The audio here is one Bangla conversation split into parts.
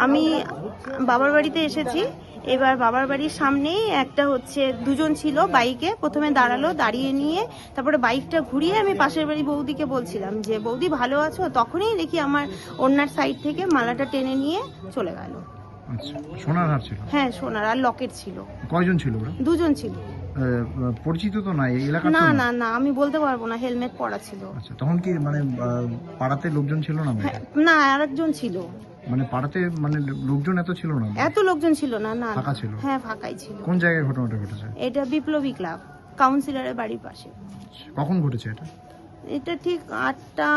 আমি বাবার বাড়িতে এসেছি। এবার বাবার বাড়ির সামনেই একটা দুজন ছিল বাইকে, প্রথমে দাঁড়ালো, দাঁড়িয়ে নিয়ে তারপরে বাইকটা ঘুরিয়ে আমি পাশের বাড়ি বৌদিকে বলছিলাম যে বৌদি ভালো আছো, তখনই দেখি আমার ওনার সাইড থেকে মালাটা টেনে নিয়ে চলে গেল। আচ্ছা, সোনার হার ছিল? হ্যাঁ, সোনার আর লকেট ছিল। কয়জন ছিল ওরা? দুজন ছিল। পরিচিত তো না এই এলাকার? না না না, আমি বলতে পারবো না, হেলমেট পরা ছিল। আচ্ছা, তখন কি মানে পাড়াতে লোকজন ছিল না? না, আরেকজন ছিল। মানে পাড়াতে মানে লোকজন এত ছিল না? এত লোকজন ছিল না। না, ফাঁকা ছিল? হ্যাঁ, ফাঁকাই ছিল। কোন জায়গায় ঘটনাটা ঘটেছে? এটা বিপ্লবী ক্লাব, কাউন্সিলরের বাড়ির পাশে। কখন ঘটেছে এটা? এটা ঠিক 8টা।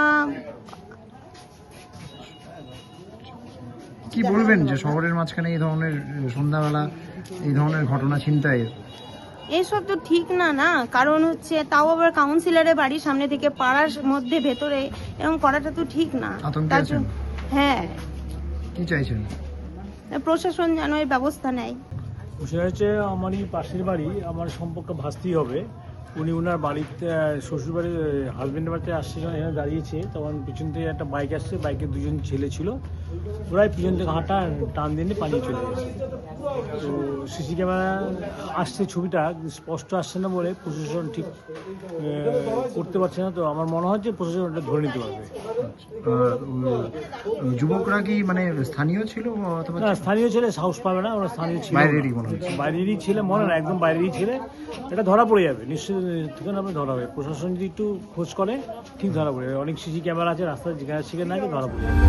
কি বলবেন যে শহরের মাঝখানে এই ধরনের সন্ধ্যাবেলা এই ধরনের ঘটনা ছিনতাইয়ের? এসব তো ঠিক না, না কারণ তাও আবার কাউন্সিলরের বাড়ির সামনে থেকে পাড়ার মধ্যে ভেতরে এরকম করাটা তো ঠিক না। আতঙ্কে আছেন? হ্যাঁ। কি চাইছেন? প্রশাসন যেন এই ব্যবস্থা নেয়। সেটা হচ্ছে আমারই পাশের বাড়ি, আমার সম্পর্ক ভাস্তি হবে। উনি ওনার বাড়িতে শ্বশুর বাড়ির হাজব্যান্ডের বাড়িতে আসছে, এখানে দাঁড়িয়েছে, তখন পিছন থেকে একটা বাইক আসছে, বাইকে দুজন ছেলে ছিল, ওরাই পিছন থেকে হাঁটা টান দিয়ে পালিয়ে চলে গেছে। তো সিসি ক্যামেরা আসছে, ছবিটা স্পষ্ট আসছে না বলে প্রশাসন ঠিক করতে পারছে না। তো আমার মনে হয় যে প্রশাসন ওটা ধরে নিতে পারবে। যুবকরা কি মানে স্থানীয় ছিল? না, স্থানীয় ছেলে সাহস পাবে না, ওরা স্থানীয় ছিল, বাইরেরই মনে হচ্ছে। বাইরেরই ছেলে মনে না, একদম বাইরেরই ছেলে। এটা ধরা পড়ে যাবে নিশ্চয়ই, ঠিকানা আপনি ধরা হবে। প্রশাসন যদি একটু খোঁজ করে ঠিক ধরা পড়ে যাবে। অনেক সিসি ক্যামেরা আছে রাস্তায়, যেখানে সেখানে নাকি ধরা পড়ে যাবে।